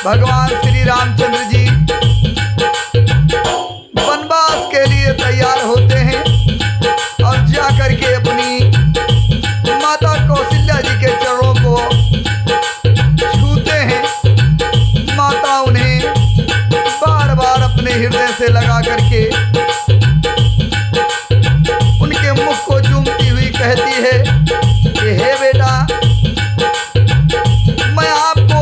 भगवान श्री रामचंद्र जी वनवास के लिए तैयार होते हैं और जाकर के अपनी माता कौशल्या जी के चरणों को छूते हैं। माता उन्हें बार बार अपने हृदय से लगा करके उनके मुख को चूमती हुई कहती है कि हे बेटा, मैं आपको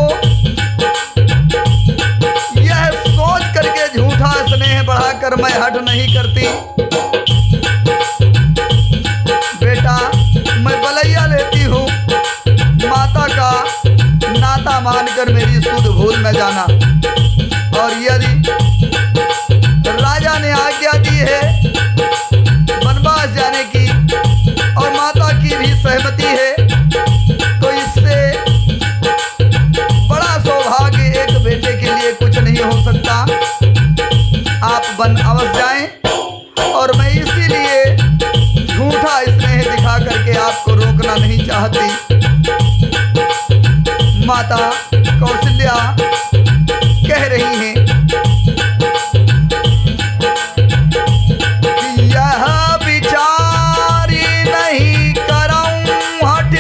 यह सोच करके झूठा स्नेह बढ़ाकर मैं हट नहीं करती। बेटा, मैं बलैया लेती हूँ, माता का नाता मानकर मेरी सुध भूल न जाना। और यदि राजा ने आज्ञा दी है वनवास जाने की और माता की भी सहमति है, तो इससे बड़ा सौभाग्य एक बेटे के लिए कुछ नहीं हो सकता। आप वन अवश्य जाएं और मैं इसीलिए झूठा स्नेह दिखा करके आपको रोकना नहीं चाहती। माता कौशल्या कह रही हैं कि यह विचार नहीं कराऊं हट,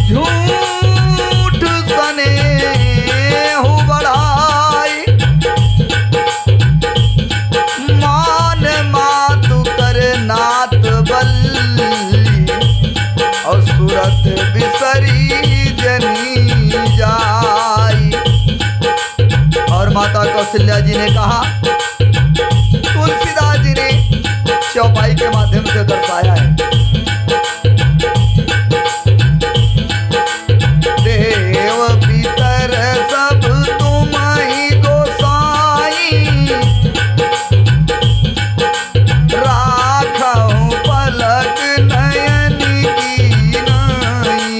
झूठ स्नेह बढ़ाई, मान मातु कर नात बल्ली और सूरत बिसरी जनी जाई। और माता कौशल्या जी ने कहा, तुलसीदास जी ने चौपाई के माध्यम से दर्शाया है, देव पितर सब तुम ही गोसाई, राखहु पलक नयन की नाई,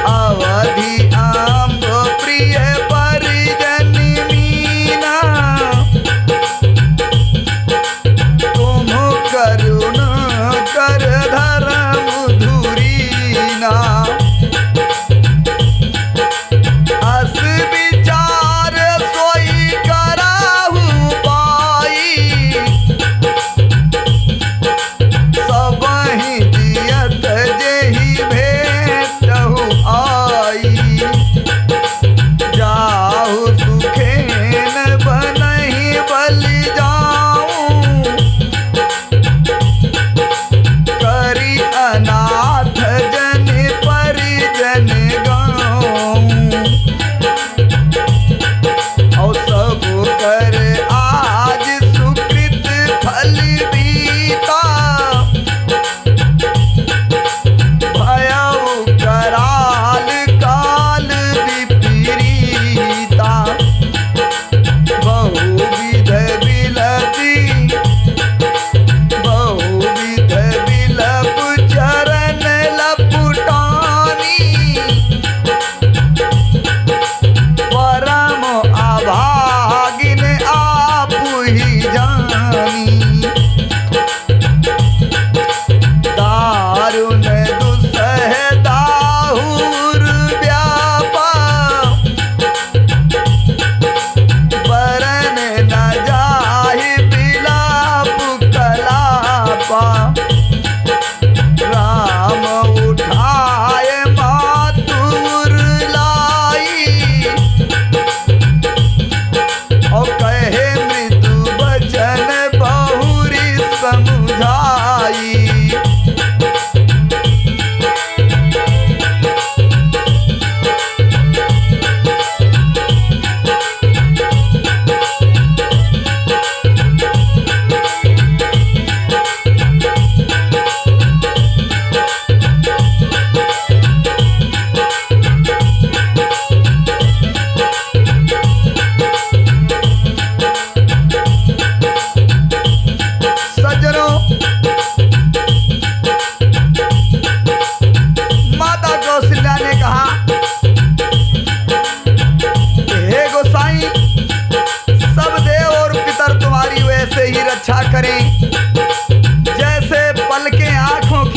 अवधि आम्ब प्रिय परिजन मीना, तुम करुण कर धर्म धुरीना, अस विचार सोई कराहु पाई, सबहि दियत जेहि भेटहु आई, जाहु सुखेन बनहि बलि जाऊं, करी अनाथ जन परिजन गाऊं, और सब कर आज सुकृत फल बीता, भयउ कराल काल विपरीता, बहुविध विलपी बहुविध विलप चरण लपुटानी, परम अभागिन आपु ही जानी, दारुण दुसह दाहुर व्यापा, बरन न जाहि बिलाप कलापा, राम उठाए मातुर लाई, और कहे मृदु बचन बहुरी समुझाई।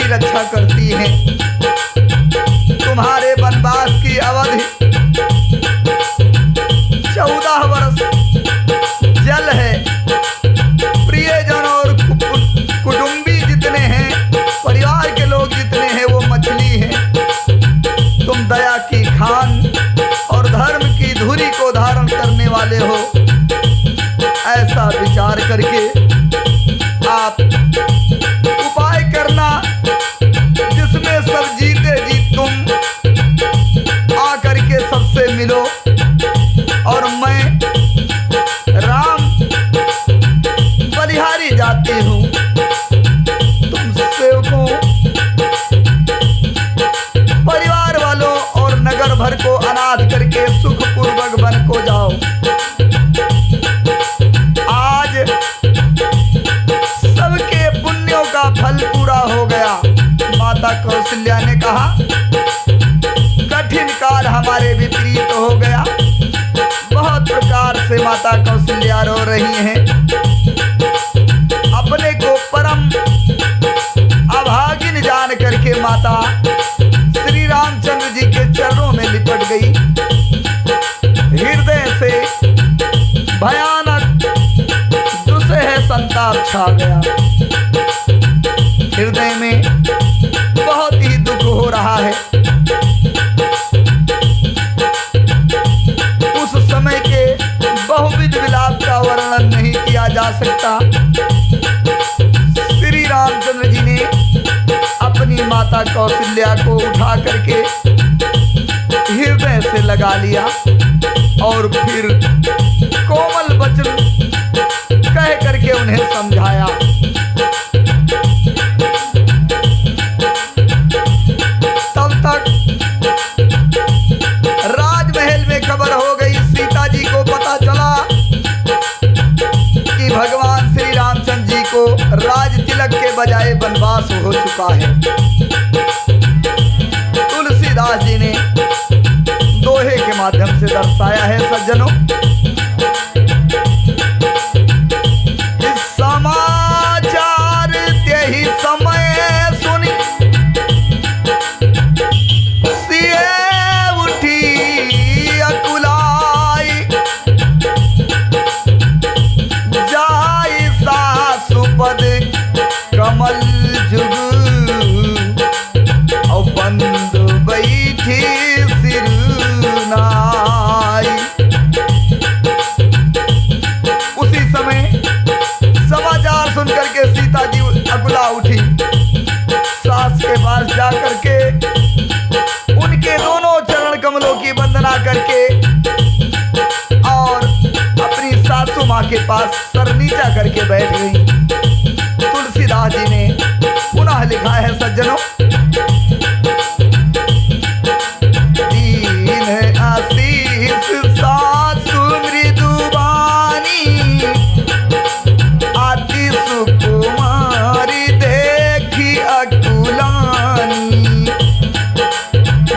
रक्षा करती हैं। तुम्हारे वनवास की अवधि 14 वर्ष जल है। प्रियजन और कुटुंबी जितने हैं, परिवार के लोग जितने हैं, वो मछली हैं। तुम दया की खान और धर्म की धुरी को धारण करने वाले हो। ऐसा विचार करके आप उपाय करना जिसमें सब जीते जी तुम आकर के सबसे मिलो, और मैं राम बलिहारी जाती हूँ। तुम सेवकों, परिवार वालों और नगर भर को अनाथ करके सुखपूर्वक वन को जाओ। आज सबके पुण्यों का फल पूरा हो गया। माता कौशल्या ने कहा, कठिन काल हमारे विपरीत हो गया। बहुत प्रकार से माता कौशल्या रो रही हैं। अपने को परम अभागिन जान करके माता श्री रामचंद्र जी के चरणों में लिपट गई। हृदय से भयानक दुस्सह संताप छा गया। हृदय में बहुत ही दुख हो रहा है। उस समय के बहुविध विलाप का वर्णन नहीं किया जा सकता। श्री रामचंद्र जी ने अपनी माता कौशल्या को उठा करके हृदय से लगा लिया और फिर कोमल वचन कह करके उन्हें समझाया। तब तक राजमहल में खबर हो गई। सीता जी को पता चला कि भगवान श्री रामचंद्र जी को राज तिलक के बजाय वनवास हो चुका है। तुलसीदास जी ने दोहे के माध्यम से दर्शाया है। सज्जनों, इस समाचार त्यही समय सुनी सिए उठी अकुलाई, जाई सासुपद कमल जुग और बंद बैठी सिरनाई। उसी समय समाचार सुनकर के सीता जी अकुला उठी। सास के पास जाकर के उनके दोनों चरण कमलों की वंदना करके और अपनी सासू माँ के पास सर नीचा करके बैठ गई। तुलसीदास जी ने पुनः लिखा है। सज्जनों, दीन आशीष सासु मृदुबानी, आति सुकुमारी देखी अकुलानी,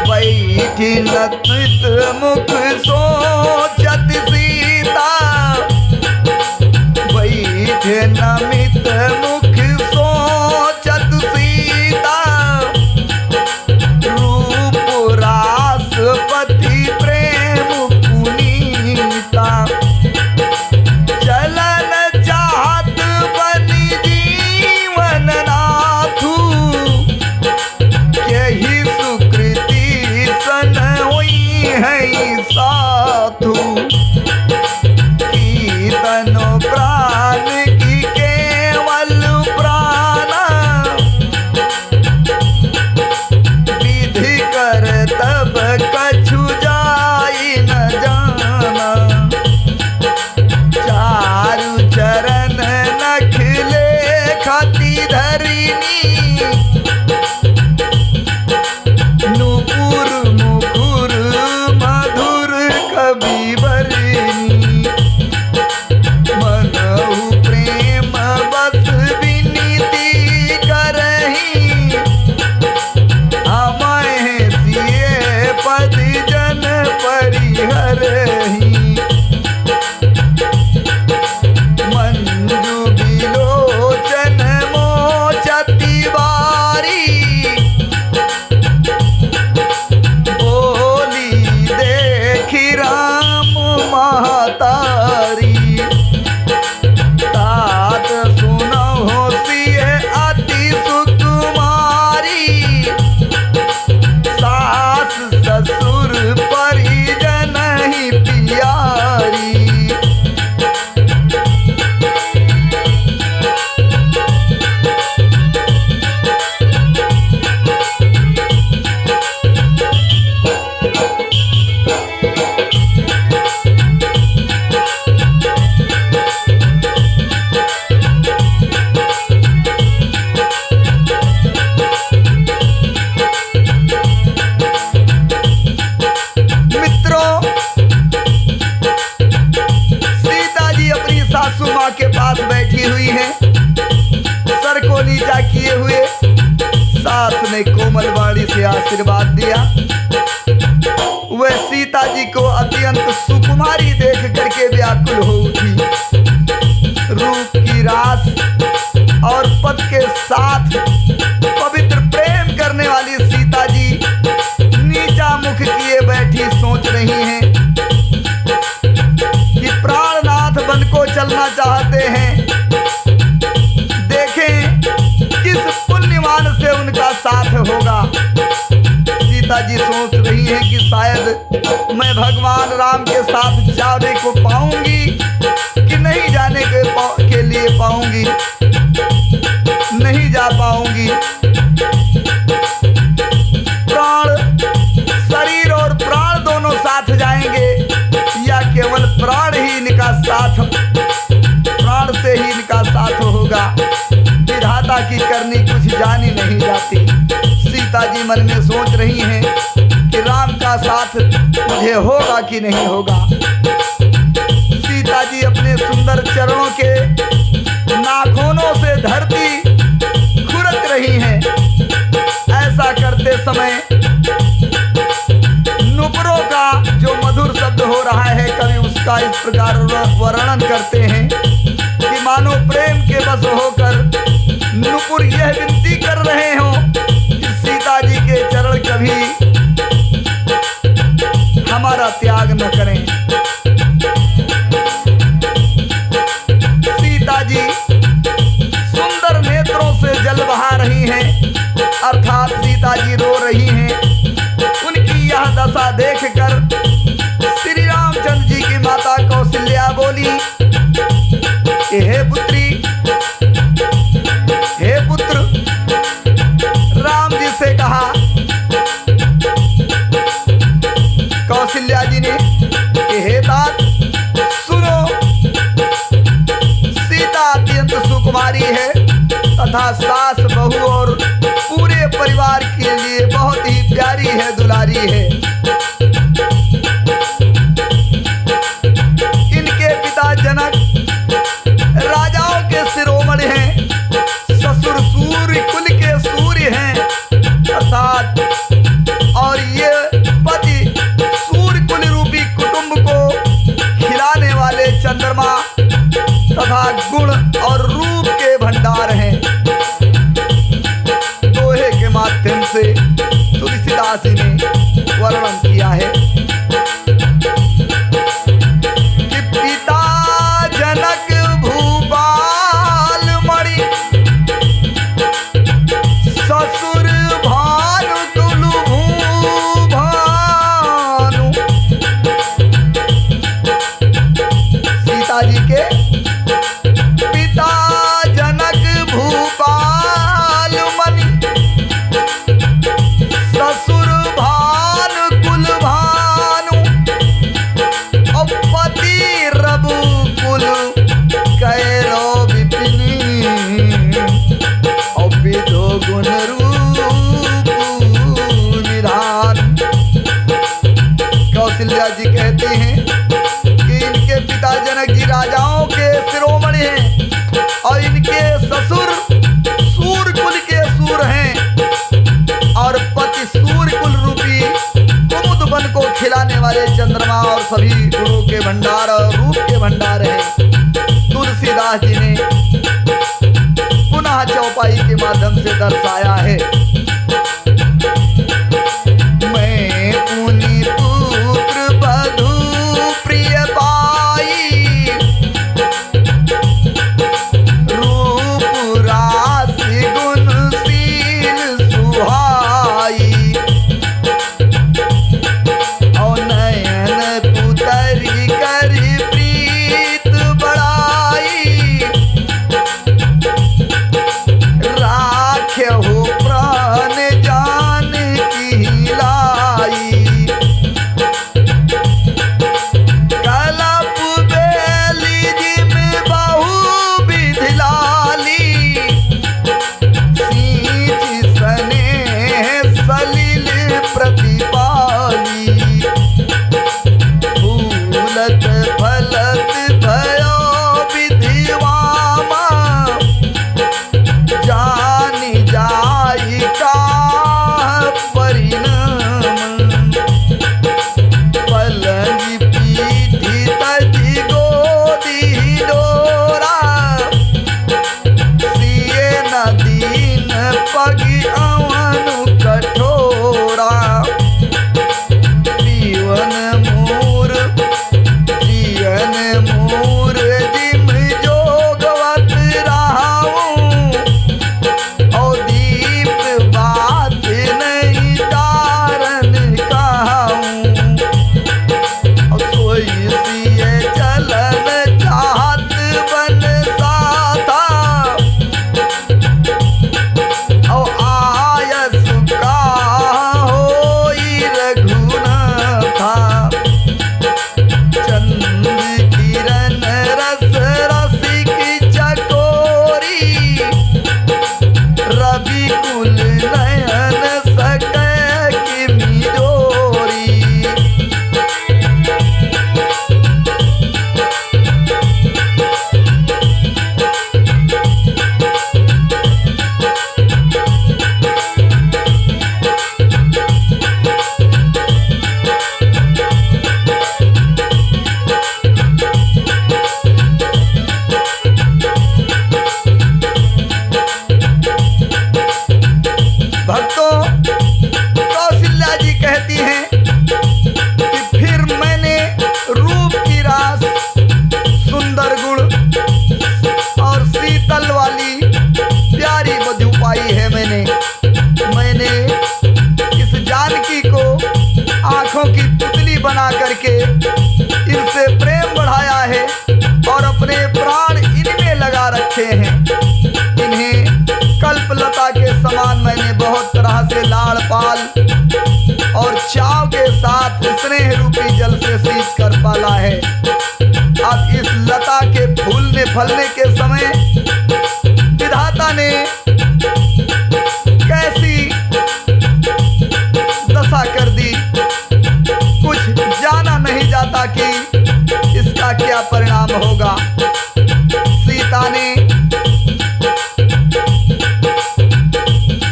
बैठी नतृत मुख सोचत सीता, बैठे नमित मुख सोचत सीता, आशीर्वाद दिया। वह सीता जी को अत्यंत सुकुमारी देख करके व्याकुल हो उठी। रूप की रास और पद के साथ पवित्र प्रेम करने वाली सीता जी नीचा मुख किए बैठी सोच रही हैं कि प्राणनाथ बन को चलना चाहते हैं। देखें किस पुण्यवान से उनका साथ होगा। सीता जी सोच रही हैं कि शायद मैं भगवान राम के साथ जाने को पाऊंगी कि नहीं जाने के लिए पाऊंगी, नहीं जा पाऊंगी। प्राण, शरीर और प्राण दोनों साथ जाएंगे या केवल प्राण ही इनका साथ, प्राण से ही इनका साथ होगा। विधाता की करनी कुछ जानी नहीं जाती। सीता जी मन में सोच रही हैं कि राम का साथ मुझे होगा कि नहीं होगा। सीता जी अपने सुंदर चरणों के नाखूनों से धरती खुरक रही हैं। ऐसा करते समय नुपुरों का जो मधुर शब्द हो रहा है, कवि उसका इस प्रकार वर्णन करते हैं कि मानो प्रेम के बस होकर नुपुर यह विनती कर रहे हो कि सीता जी के चरण कभी हमारा त्याग न करें। सीता जी सुंदर नेत्रों से जल बहा रही हैं, अर्थात सीता जी रो रही हैं। उनकी यह दशा देखकर श्री रामचंद्र जी की माता कौशल्या बोली, हे पुत्री, हे पुत्र। राम जी से कहा, कौशल्या जी ने कि हे तात सुनो, सीता अत्यंत सुकुमारी है तथा सास बहू और पूरे परिवार के लिए बहुत ही प्यारी है, दुलारी है। इनके पिता जनक राजाओं के शिरोमणि हैं, ससुर सूर्य कुल के सूर्य हैं अर्थात, और ये पति सूर्य कुल रूपी कुटुंब को खिलाने वाले चंद्रमा तथा गुण और रूप के भंडार हैं। दोहे के माध्यम से तुलसीदास जी ने वर्णन किया है कि पिता जनक भूपाल मणि, ससुर भानु तुलु भानु। सीता जी के पिता जनक भूपाल मणि, ससुर भानु कुल भानु, और पति रबु कुल कैरो विपिनी, और विधो गुण रूप निधान। कौशल्या जी कहती हैं कि इनके पिता जनक जी राजाओं के शिरोमणि हैं और इनके ससुर सूर्य कुल के सूर हैं और पति सूर्य कुल रूपी कुमुद वन को खिलाने वाले चंद्रमा और सभी गुणों के भंडार और रूप के भंडार हैं। तुलसीदास जी ने पुनः चौपाई के माध्यम से दर्शाया है, मैं पुनि पुत्र बधू प्रिय पाई, रूप राशि गुणशील सुहाई, और नयन पुतरी करी प्रीत बड़ाई, राख्य हो प्राण भक्तों, कौशल्या जी कहती हैं कि फिर मैंने रूप की रास, सुंदर गुण और शीतल वाली प्यारी वधू पाई है। मैंने इस जानकी को आंखों की पुतली बना करके इनसे प्रेम बढ़ाया है और अपने प्राण इनमें लगा रखे हैं। इन्हें कल्पलता के समान मैंने बहुत तरह से लाड़ पाल और चाव के साथ स्नेह रूपी जल से सींच कर पाला है। अब इस लता के फूलने फलने के समय विधाता ने कैसी दशा कर दी, कुछ जाना नहीं जाता कि इसका क्या परिणाम होगा। सीता ने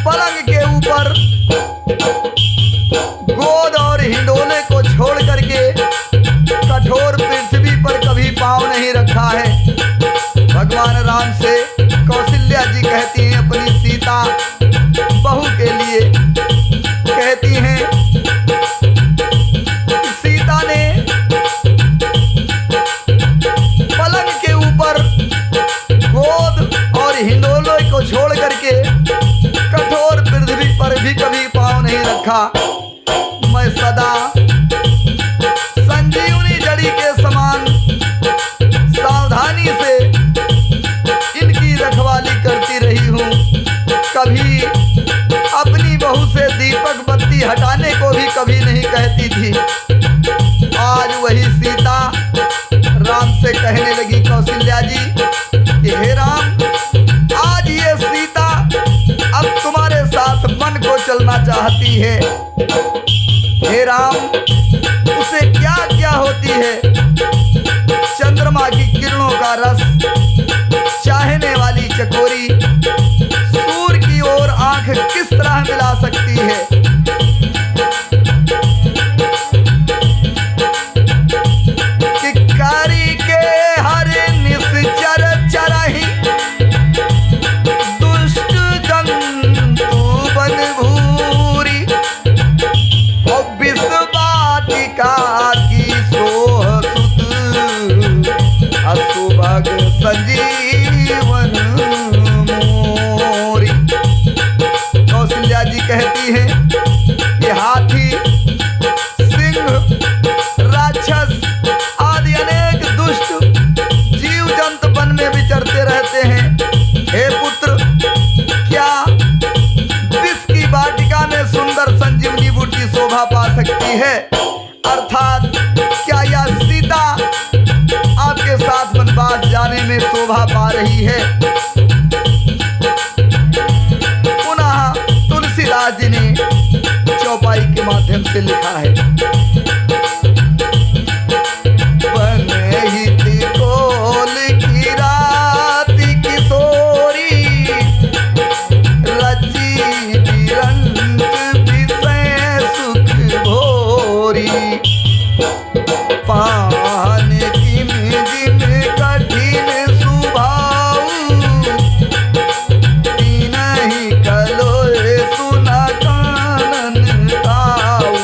पलंग के ऊपर गोद और हिंडोले को छोड़ करके कठोर पृथ्वी पर कभी पांव नहीं रखा है। भगवान राम से कौशल्या जी कहती हैं अपनी सीता बहू के लिए, कहती हैं सीता ने पलंग के ऊपर गोद और हिंडोले को छोड़ करके कठोर पृथ्वी पर भी कभी पांव नहीं रखा। मैं सदा संजीवनी जड़ी के समान सावधानी से इनकी रखवाली करती रही हूँ। कभी अपनी बहू से दीपक बत्ती हटाने को भी कभी नहीं कहती थी। आज वही सीता राम से कहने लगी, कौशल्या जी कि हे राम, आज ये सीता अब तुम्हारे साथ मन को चलना चाहती है। हे राम, उसे क्या क्या होती है? चंद्रमा की किरणों का रस चाहने वाली चकोरी सूर्य की ओर आंख किस तरह मिला सकती है? किकारी के हर निश्चर चरही दुष्ट जंतु बन भूरी, और विषवाटिका की सोह सुत असुभग संजीवन मोरी। कौशल्या जी कहती हैं कि हाथी, सिंह, राक्षस आदि अनेक दुष्ट जीव जंतु वन में विचरते रहते हैं। हे पुत्र, क्या विष की वाटिका में सुंदर संजीवनी बूटी शोभा पा सकती है? अर्थात क्या यह सीता आपके साथ वनवास जाने में शोभा पा रही है? पुनः तुलसीदास जी ने चौपाई के माध्यम से लिखा है, बनहित कोल की रात किशोरी, रची बिरंत विषय सुख भोरी, पान किम जिम कठिन सुभाऊ, तीनहि कलोए सुना कानन ताऊ।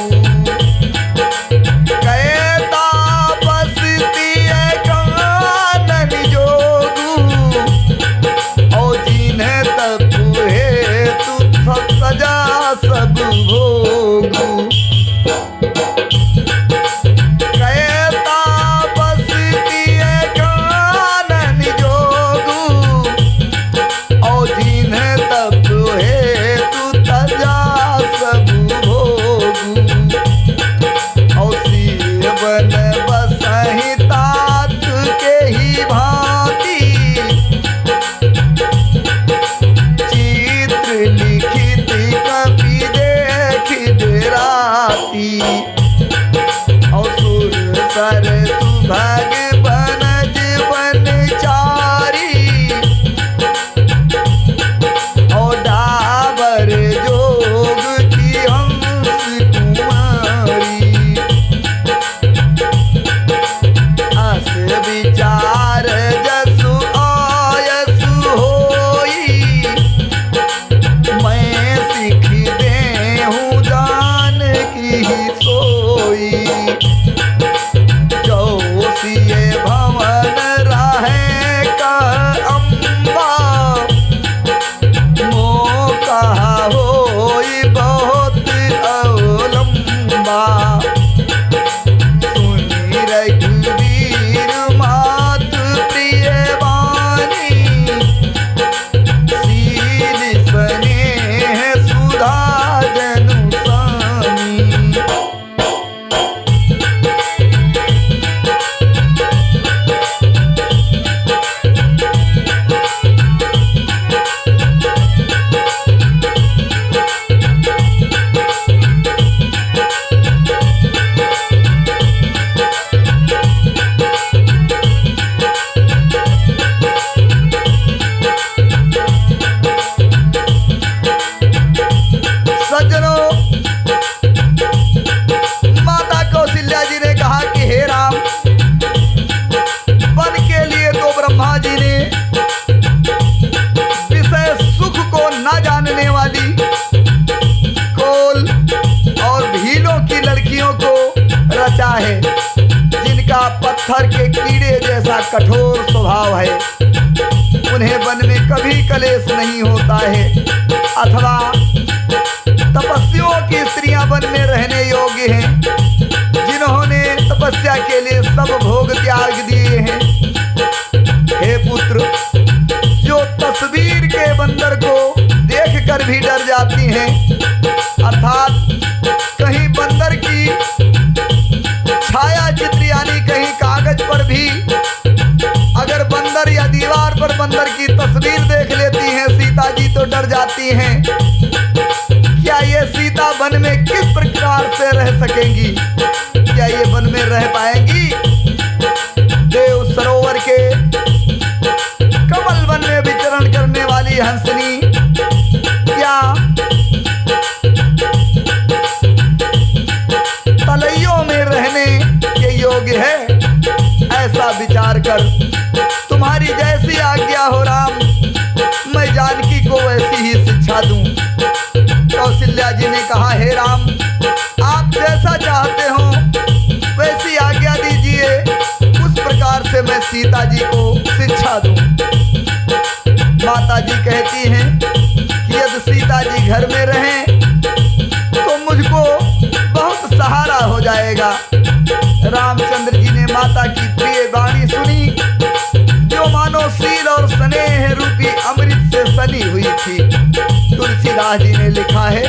कठोर स्वभाव है, उन्हें वन में कभी कलेश नहीं होता है, अथवा तपस्वियों की स्त्रियां वन में रहने योग्य हैं, जिन्होंने तपस्या के लिए सब भोग त्याग दिए हैं। हे पुत्र, जो तस्वीर के बंदर को देखकर भी डर जाती हैं, अर्थात कहीं बंदर की छाया चित्र यानी कहीं कागज पर भी अगर बंदर या दीवार पर बंदर की तस्वीर देख लेती हैं सीता जी तो डर जाती हैं। क्या ये सीता वन में किस प्रकार से रह सकेंगी? क्या ये वन में रह पाएंगी? देव सरोवर के कमल वन में विचरण करने वाली हंसनी क्या तलैयों में रहने के योग्य है? ऐसा विचार कर तुम्हारी जैसी आज्ञा हो राम, मैं जानकी को वैसी ही शिक्षा दूं। कौशल्या जी ने कहा, हे राम, आप जैसा चाहते हो वैसी आज्ञा दीजिए, उस प्रकार से मैं सीता जी को शिक्षा दूं। माता जी कहती हैं कि यदि सीता जी घर में रहें तो मुझको बहुत सहारा हो जाएगा। रामचंद्र जी ने माता की प्रिय वाणी सुनी, जो मानो सील और स्नेह रूपी अमृत से सनी हुई थी। तुलसीदास जी ने लिखा है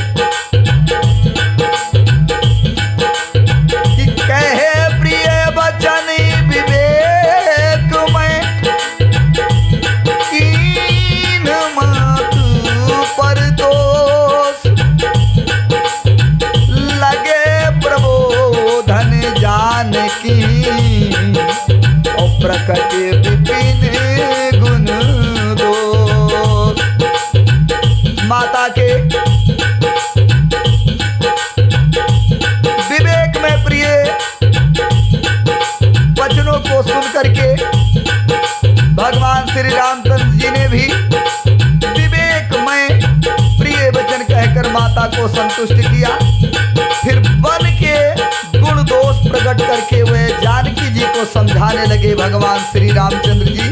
कि कहे प्रिय वचन विवेक में कीन मातु पर दोष, लगे प्रबोधन जानकी और प्रकट विपिन गुण दोष। माता के विवेक में प्रिय वचनों को सुन करके भगवान श्री रामचंद्र जी ने भी विवेक में प्रिय वचन कहकर माता को संतुष्ट किया। फिर वन के गुण दोष प्रकट करके वे जानकी जी को समझाने लगे। भगवान श्री रामचंद्र जी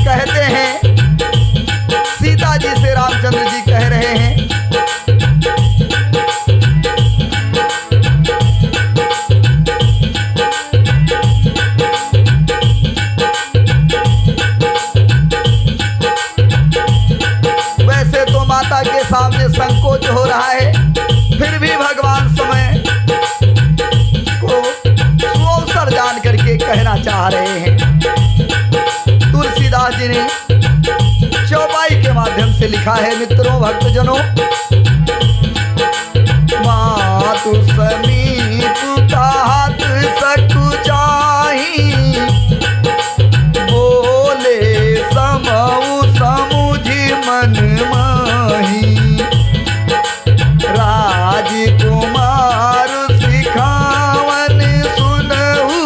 कहते हैं, सीता जी से रामचंद्र जी कह रहे हैं, वैसे तो माता के सामने संकोच हो रहा है, फिर भी भगवान समय को सुअवसर जान करके कहना चाह रहे हैं। तुलसीदास जी ने चौपाई के माध्यम से लिखा है, मित्रों भक्तजनों, मातु समीप तात सकुचाही, बोले समऊ समुझि मन माही, राजकुमार सिखावन सुनहु,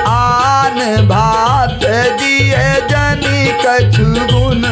आन भात दिए जनि कछु गुण।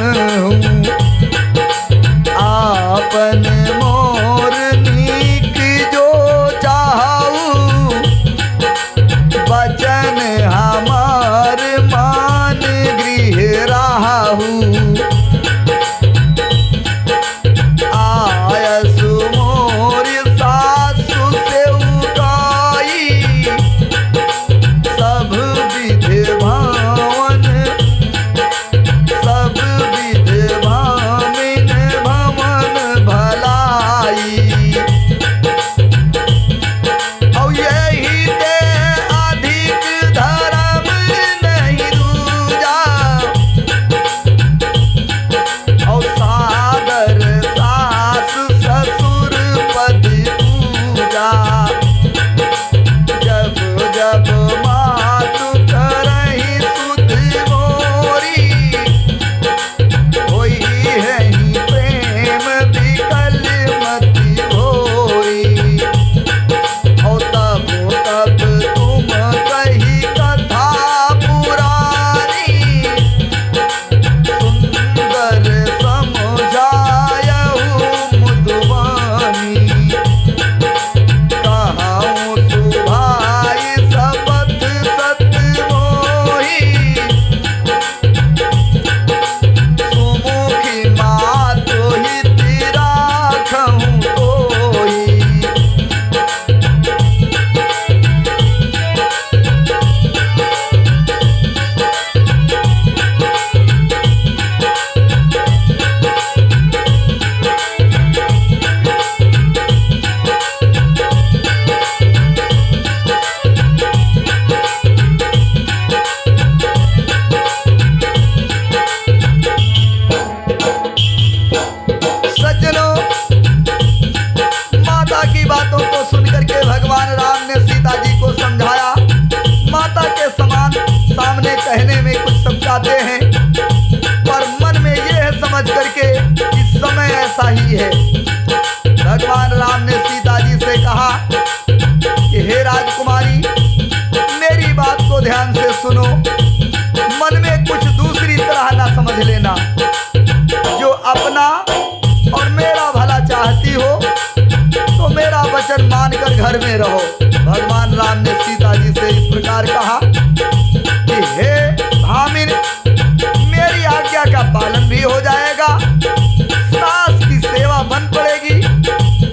समझ करके इस समय ऐसा ही है। भगवान राम ने सीता जी से कहा कि हे राजकुमारी, मेरी बात को ध्यान से सुनो, मन में कुछ दूसरी तरह ना समझ लेना। जो अपना और मेरा भला चाहती हो तो मेरा वचन मानकर घर में रहो। भगवान राम ने सीता जी से इस प्रकार कहा कि हे भामिन, मेरी आज्ञा का पालन भी हो जाएगा, सास की सेवा बन पड़ेगी,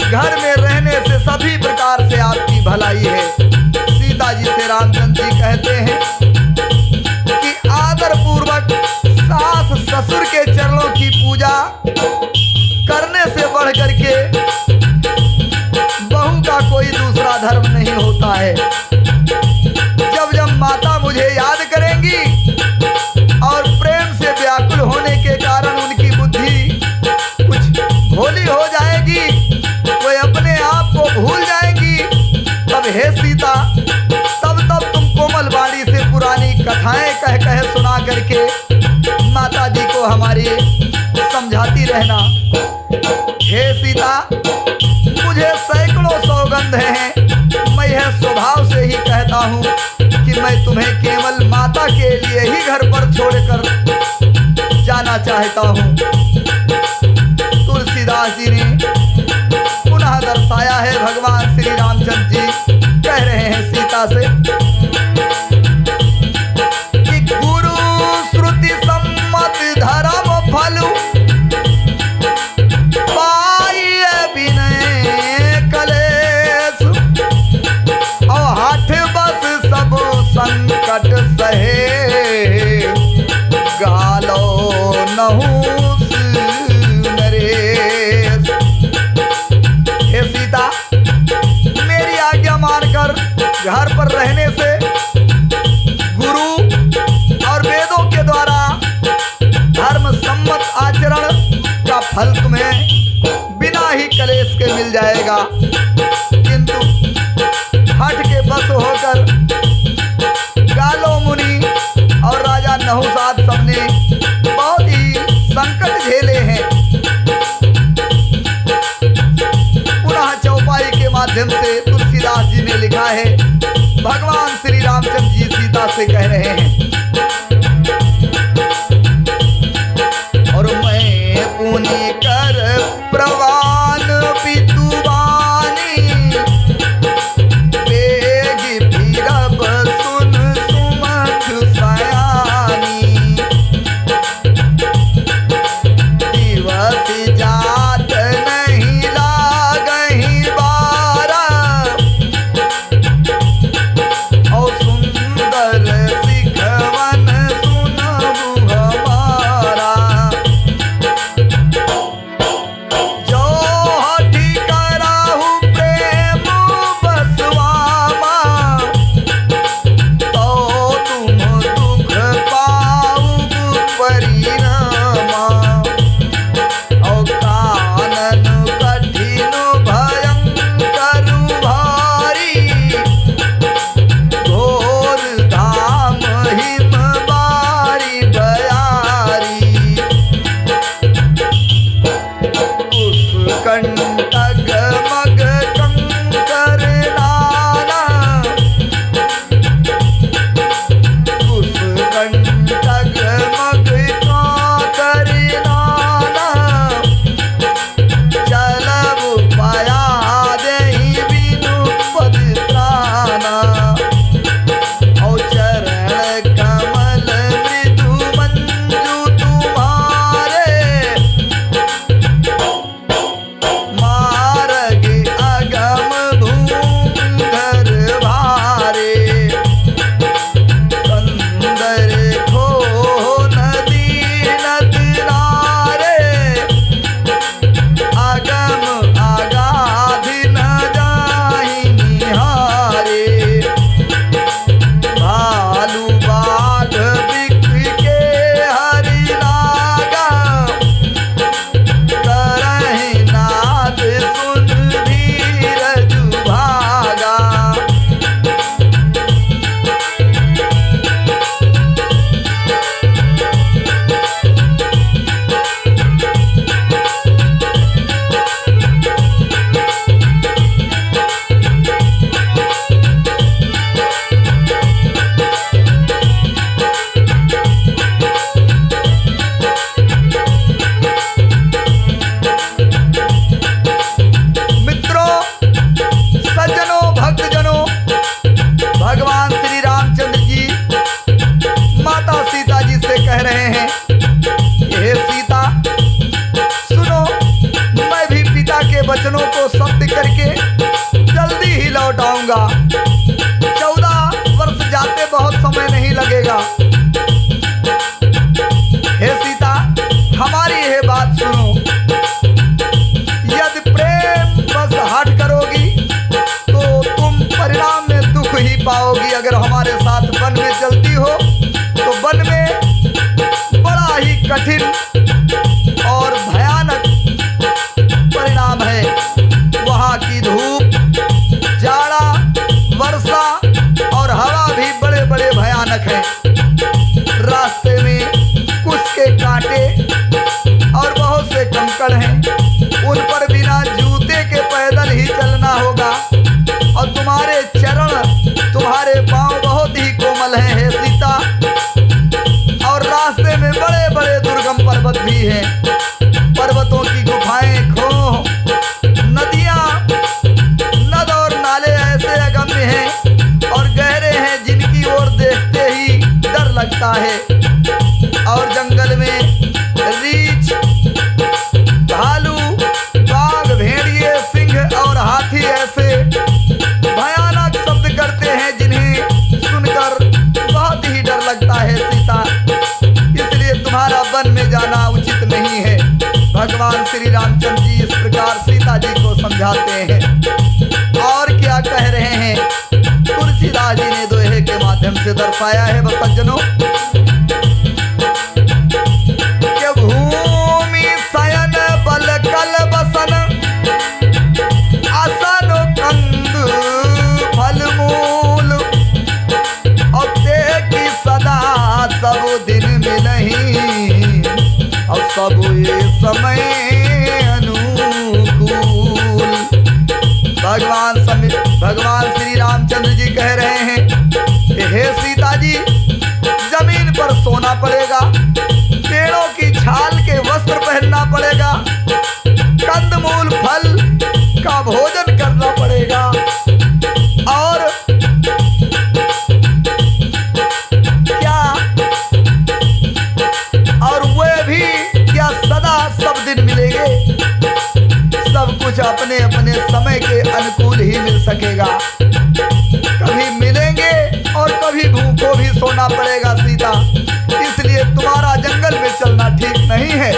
घर में रहने से सभी प्रकार से आपकी भलाई है। सीता जी से रामचंद्र जी कहते हैं कि आदर पूर्वक सास ससुर के चरणों की पूजा करने से बढ़ करके बहू का कोई दूसरा धर्म नहीं होता है। जब जब माता मुझे याद करेंगी और प्रेम से व्याकुल होने के कारण उनकी बुद्धि कुछ भोली हो जाएगी, वे अपने आप को भूल जाएंगी, तब हे सीता, तब तुम कोमल वाणी से पुरानी कथाएं कह सुना करके माता जी को हमारी समझाती रहना। हे सीता, मुझे सैकड़ों सौगंध हैं, मैं यह स्वभाव से ही कहता हूँ कि मैं तुम्हें केवल माता के लिए ही घर पर छोड़कर जाना चाहता हूँ। तुलसीदास जी ने पुनः दर्शाया है, भगवान श्री रामचंद्र जी कह रहे हैं सीता से कि गुरु श्रुति सम्मत धर्म फलु पाइए विनय कलेश, और हाथ बस सब संकट सहे, गालो नहुस नरेश। हे सीता, मेरी आज्ञा मानकर घर पर रहने से गुरु और वेदों के द्वारा धर्म सम्मत आचरण का फल तुम्हें बिना ही कलेश के मिल जाएगा। किंतु हठ के बस होकर गालो मुनि और राजा नहुषाद सबने बहुत ही संकट झेले हैं। पुनः चौपाई के माध्यम से तुलसीदास जी ने लिखा है, भगवान श्री रामचंद्र जी सीता से कह रहे हैं, और मैं पुनि कर प्रवान पितुवानी, बेग फिरब सुन सुमख सयानी, दिवस जात नहीं लागहि बारा, और सुंदर सिखवन प्राप्त करके जल्दी ही लौट आऊंगा। 14 वर्ष जाते बहुत समय नहीं लगेगा। हे सीता, हमारी यह बात सुनो। यदि प्रेम बस हट करोगी तो तुम परिणाम में दुख ही पाओगी। अगर हमारे साथ वन में चलती हो तो वन में बड़ा ही कठिन और भयानक परिणाम है। वहाँ की धूप, जाड़ा, वर्षा और हवा भी बड़े बड़े भयानक हैं। रास्ते में कुछ के कांटे और बहुत से कंकड़ हैं, उन पर बिना जूते के पैदल ही चलना होगा। और तुम्हारे चरण, तुम्हारे पांव बहुत ही कोमल हैं हे सीता। और रास्ते में बड़े बड़े दुर्गम पर्वत भी हैं। पर्वतों की गुफाएं, खोह, नदियां, नद और नाले ऐसे अगम्य हैं और गहरे हैं जिनकी ओर देखते ही डर लगता है। और जंगल में रीछ, भालू, बाघ, भेड़िए, सिंह और हाथी ऐसे भयानक शब्द करते हैं जिन्हें सुनकर बहुत ही डर लगता है सीता। इसलिए तुम्हारा वन में जाना उचित नहीं है। भगवान श्री रामचंद्र जी इस प्रकार सीता जी को समझाते हैं। और क्या कह रहे हैं तुलसीदास जी ने दोहे के माध्यम से दर्शाया है। वह सज्जनों, भूमि शयन बल कल बसन, आसन कंद फल मूल, और ते की सदा सब दिन मिलही, और सब ये समय अनुकूल। भगवान श्री रामचंद्र जी कह रहे हैं कि हे सीता जी, जमीन पर सोना पड़ेगा, पेड़ों की छाल के वस्त्र पहनना पड़ेगा, कंदमूल फल का भोजन करना पड़ेगा, और क्या, और वे भी क्या सदा सब दिन मिलेंगे। सब कुछ अपने अपने समय के अनुकूल ही मिल सकेगा। कभी मिलेंगे और कभी भूखों भी सोना पड़ेगा सीता। इसलिए तुम्हारा जंगल में चलना ठीक नहीं है।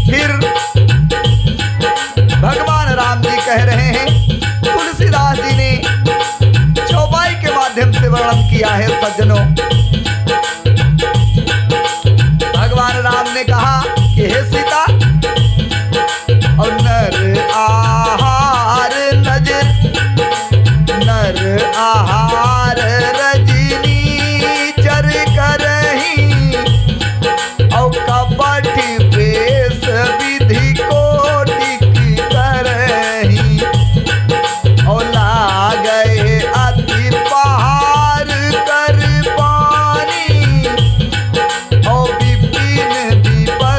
फिर भगवान राम जी कह रहे हैं, तुलसीदास जी ने चौपाई के माध्यम से वर्णन किया है। सज्जनों, भगवान राम ने कहा कि हे सीता, और नर आहार नजर, नर आहार रजनी चर करही, और कपट वेश विधि कोटिक करही, और लागए अति पहाड़ कर पानी, और विपिन विपद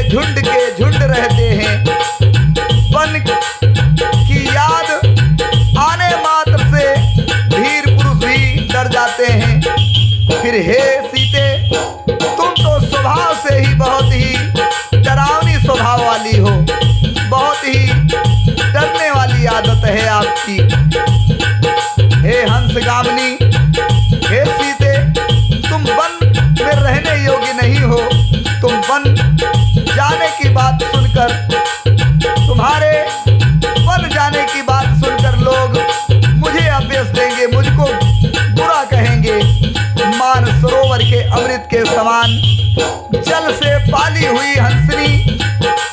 झुंड रहते हैं। वन की याद आने मात्र से वीर पुरुष भी डर जाते हैं। फिर हे सीते, तुम तो स्वभाव से ही बहुत ही डरावनी स्वभाव वाली हो, बहुत ही डरने वाली आदत है आपकी। हे हंसगामिनी, हे सीते, तुम वन में रहने योग्य नहीं हो। तुम वन जाने की बात सुनकर, तुम्हारे वन जाने की बात सुनकर लोग मुझे अपयश देंगे, मुझको बुरा कहेंगे। मान सरोवर के अमृत के समान जल से पाली हुई हंसनी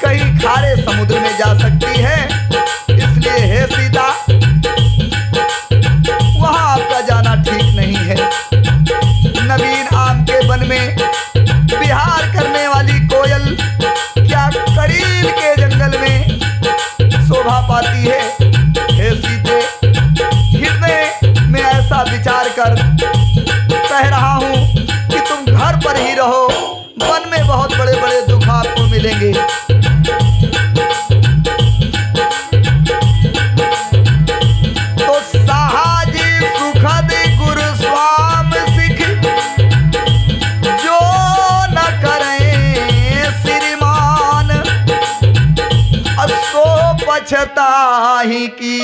कहीं खारे समुद्र में जा सकती है। इसलिए हे सीता, वहां आपका जाना ठीक नहीं है। नवीन आम के वन में विहार करने वाली कोयल क्या करील के जंगल में शोभा पाती है। हे सीते, हृदय में ऐसा विचार कर कह रहा हूं कि तुम घर पर ही रहो। वन में बहुत बड़े बड़े दुख आपको मिलेंगे। तो साहाजी सुखद गुरु स्वाम सिख, जो न करें श्रीमान, असो पछताही की